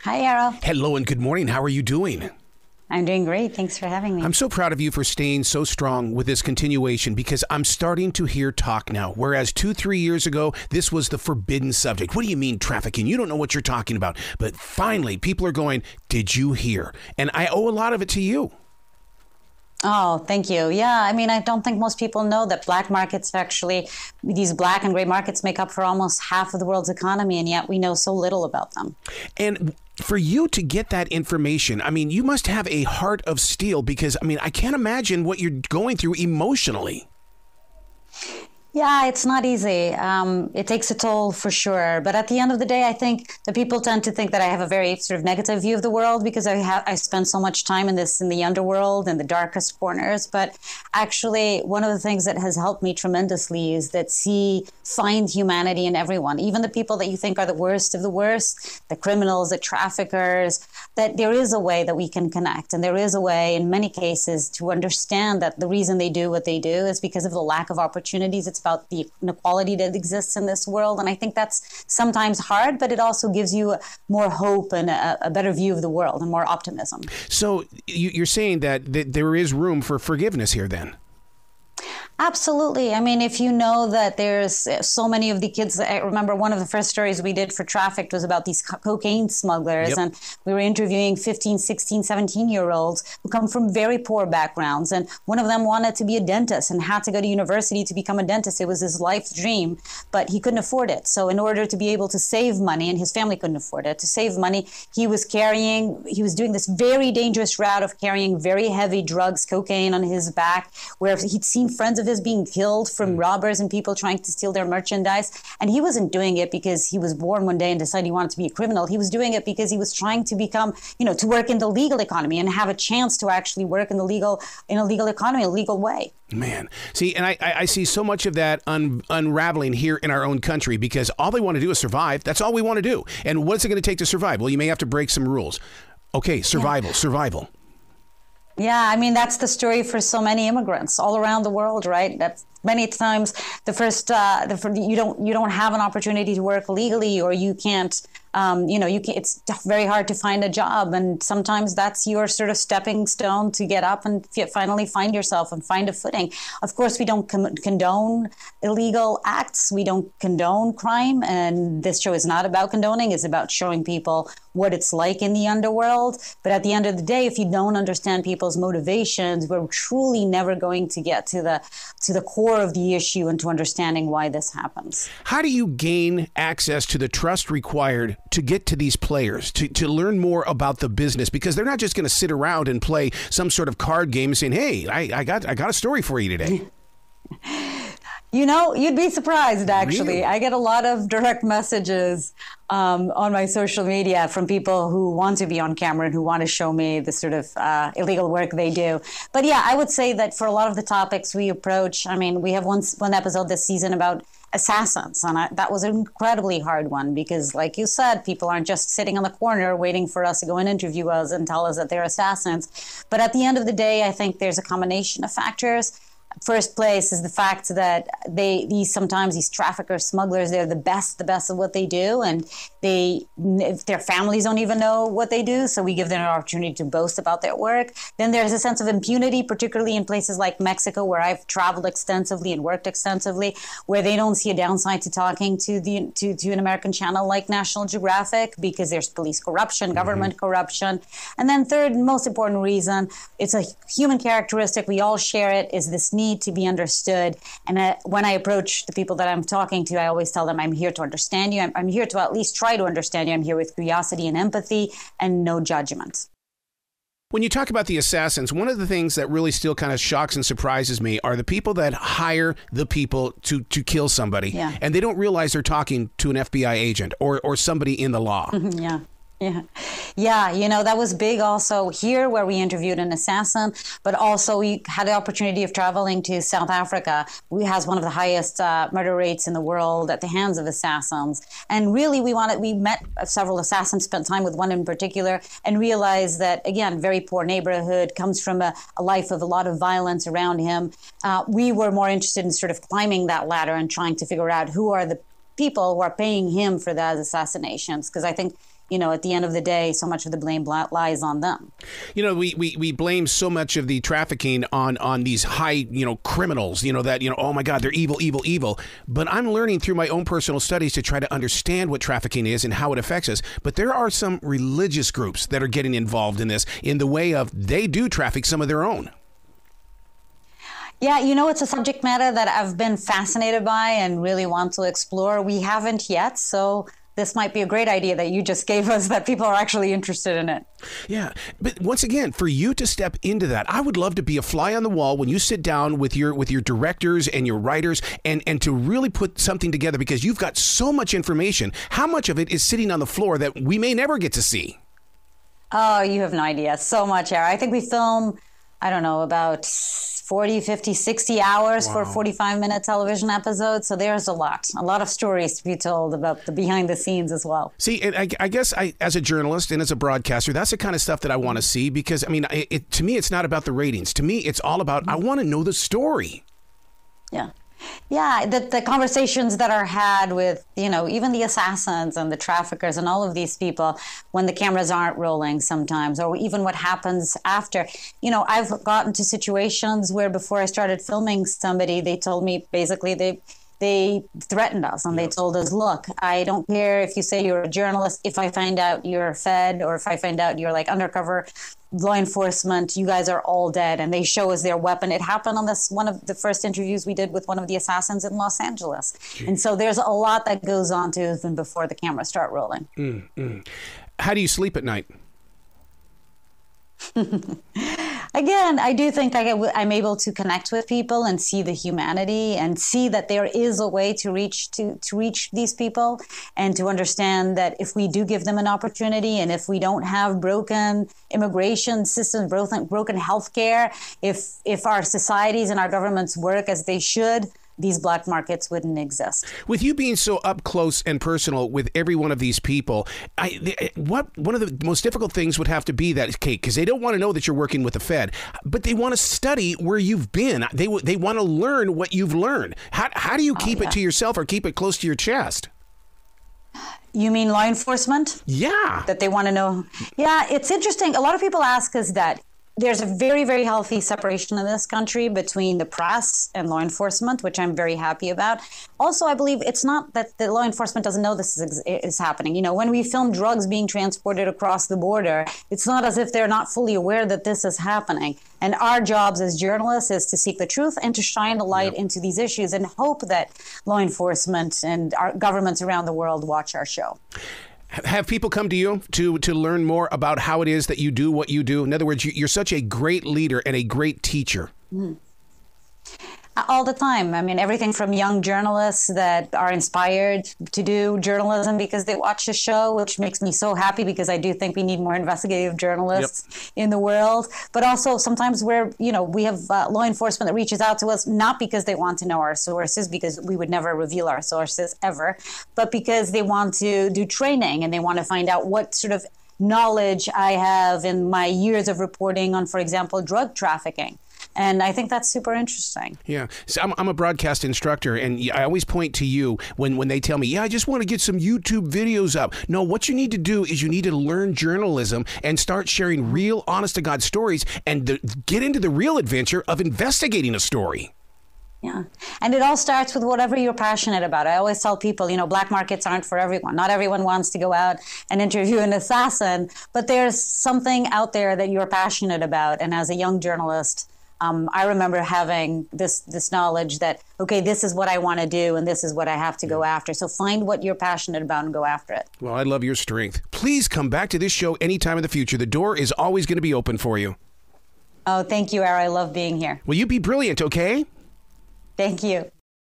Hi, Arrow. Hello and good morning. How are you doing? I'm doing great. Thanks for having me. I'm so proud of you for staying so strong with this continuation because I'm starting to hear talk now. Whereas 2-3 years ago, this was the forbidden subject. What do you mean trafficking? You don't know what you're talking about. But finally, people are going, did you hear? And I owe a lot of it to you. Oh, thank you. Yeah, I mean, I don't think most people know that black markets actually, these black and gray markets make up for almost half of the world's economy, and yet we know so little about them. And for you to get that information, I mean, you must have a heart of steel because, I mean, I can't imagine what you're going through emotionally. Yeah, it's not easy. It takes a toll for sure. But at the end of the day, I think the people tend to think that I have a very sort of negative view of the world because I spend so much time in the underworld and the darkest corners. But actually, one of the things that has helped me tremendously is that find humanity in everyone, even the people that you think are the worst of the worst, the criminals, the traffickers, that there is a way that we can connect. And there is a way in many cases to understand that the reason they do what they do is because of the lack of opportunities. It's about the inequality that exists in this world. And I think that's sometimes hard, but it also gives you more hope and a better view of the world and more optimism. So you're saying that there is room for forgiveness here then? Absolutely. I mean, if you know that there's so many of the kids, I remember one of the first stories we did for Trafficked was about these cocaine smugglers. Yep. And we were interviewing 15, 16, 17-year-olds who come from very poor backgrounds. And one of them wanted to be a dentist and had to go to university to become a dentist. It was his life dream, but he couldn't afford it. So in order to be able to save money, and his family couldn't afford it, to save money, he was doing this very dangerous route of carrying very heavy drugs, cocaine on his back, where he'd seen friends of his being killed from robbers and people trying to steal their merchandise. And he wasn't doing it because he was born one day and decided he wanted to be a criminal. He was doing it because he was trying to become, to work in the legal economy and have a chance to actually work in a legal economy, a legal way. Man, see, and I see so much of that unraveling here in our own country because all they want to do is survive. That's all we want to do. And what's it going to take to survive? Well, you may have to break some rules. Okay, survival. Yeah, I mean, that's the story for so many immigrants all around the world, right? That's many times you don't have an opportunity to work legally, or you can't. It's very hard to find a job, and sometimes that's your sort of stepping stone to get up and finally find yourself and find a footing. Of course, we don't condone illegal acts. We don't condone crime, and this show is not about condoning. It's about showing people what it's like in the underworld. But at the end of the day, if you don't understand people's motivations, we're truly never going to get to the core of the issue and to understanding why this happens. How do you gain access to the trust required to get to these players, to learn more about the business? Because they're not just going to sit around and play some sort of card game saying, hey, I got a story for you today. You'd be surprised, actually. Really? I get a lot of direct messages on my social media from people who want to be on camera and who want to show me the sort of illegal work they do. But yeah, I would say that for a lot of the topics we approach, I mean, we have one episode this season about assassins, and that was an incredibly hard one because, like you said, people aren't just sitting on the corner waiting for us to go and interview us and tell us that they're assassins. But at the end of the day, I think there's a combination of factors. First place is the fact that sometimes these traffickers, smugglers, they're the best of what they do, and if their families don't even know what they do, so we give them an opportunity to boast about their work. Then there's a sense of impunity, particularly in places like Mexico, where I've traveled extensively and worked extensively, where they don't see a downside to talking to an American channel like National Geographic because there's police corruption, government corruption. And then third, and most important reason, it's a human characteristic, we all share it, is this need to be understood. And when I approach the people that I'm talking to, I always tell them I'm here to understand you. I'm here to at least try to understand you. I'm here with curiosity and empathy and no judgment. When you talk about the assassins, one of the things that really still kind of shocks and surprises me are the people that hire the people to kill somebody. Yeah. And they don't realize they're talking to an FBI agent or somebody in the law. Yeah. Yeah, that was big also here where we interviewed an assassin, but also we had the opportunity of traveling to South Africa, who has one of the highest murder rates in the world at the hands of assassins. And really we met several assassins, spent time with one in particular, and realized that, again, very poor neighborhood, comes from a life of a lot of violence around him. We were more interested in sort of climbing that ladder and trying to figure out who are the people who are paying him for those assassinations, because I think at the end of the day, so much of the blame lies on them. We blame so much of the trafficking on these high, criminals, that, oh my God, they're evil, evil, evil. But I'm learning through my own personal studies to try to understand what trafficking is and how it affects us. But there are some religious groups that are getting involved in this in the way of they do traffic some of their own. Yeah, it's a subject matter that I've been fascinated by and really want to explore. We haven't yet, so this might be a great idea that you just gave us, that people are actually interested in it. Yeah, but once again, for you to step into that, I would love to be a fly on the wall when you sit down with your directors and your writers and to really put something together, because you've got so much information. How much of it is sitting on the floor that we may never get to see? Oh, you have no idea. So much, Ara. I think we film, I don't know, about 40, 50, 60 hours for a 45-minute television episode. So there's a lot of stories to be told about the behind the scenes as well. See, and I guess as a journalist and as a broadcaster, that's the kind of stuff that I want to see, because, to me, it's not about the ratings. To me, it's all about, I want to know the story. Yeah. Yeah, the conversations that are had with, even the assassins and the traffickers and all of these people when the cameras aren't rolling sometimes, or even what happens after. I've gotten to situations where before I started filming somebody, they told me basically they threatened us, and they told us, look, I don't care if you say you're a journalist. If I find out you're Fed, or if I find out you're like undercover law enforcement, you guys are all dead. And they show us their weapon. It happened on one of the first interviews we did with one of the assassins in Los Angeles. And so there's a lot that goes on to even before the cameras start rolling. How do you sleep at night? Again, I do think I'm able to connect with people and see the humanity and see that there is a way to reach these people, and to understand that if we do give them an opportunity, and if we don't have broken immigration systems, broken healthcare, if our societies and our governments work as they should, these black markets wouldn't exist. With you being so up close and personal with every one of these people, one of the most difficult things would have to be that, Kate, because they don't want to know that you're working with the Fed, but they want to study where you've been. They want to learn what you've learned. How do you keep it to yourself or keep it close to your chest? You mean law enforcement? Yeah. That they want to know. Yeah, it's interesting. A lot of people ask us that. There's a very, very healthy separation in this country between the press and law enforcement, which I'm very happy about. Also, I believe it's not that the law enforcement doesn't know this is happening. When we film drugs being transported across the border, it's not as if they're not fully aware that this is happening. And our jobs as journalists is to seek the truth and to shine a light into these issues, and hope that law enforcement and our governments around the world watch our show. Have people come to you to learn more about how it is that you do what you do? In other words, you're such a great leader and a great teacher. All the time. Everything from young journalists that are inspired to do journalism because they watch the show, which makes me so happy, because I do think we need more investigative journalists in the world. But also sometimes we have law enforcement that reaches out to us, not because they want to know our sources, because we would never reveal our sources ever, but because they want to do training and they want to find out what sort of knowledge I have in my years of reporting on, for example, drug trafficking. And I think that's super interesting. Yeah. So I'm a broadcast instructor, and I always point to you when they tell me, I just want to get some YouTube videos up. No, what you need to do is you need to learn journalism and start sharing real, honest-to-God stories, and get into the real adventure of investigating a story. Yeah. And it all starts with whatever you're passionate about. I always tell people, black markets aren't for everyone. Not everyone wants to go out and interview an assassin, but there's something out there that you're passionate about. And as a young journalist, I remember having this knowledge that, okay, this is what I want to do and this is what I have to go after. So find what you're passionate about and go after it. Well, I love your strength. Please come back to this show anytime in the future. The door is always going to be open for you. Oh, thank you, Ara. I love being here. Will you be brilliant, okay? Thank you.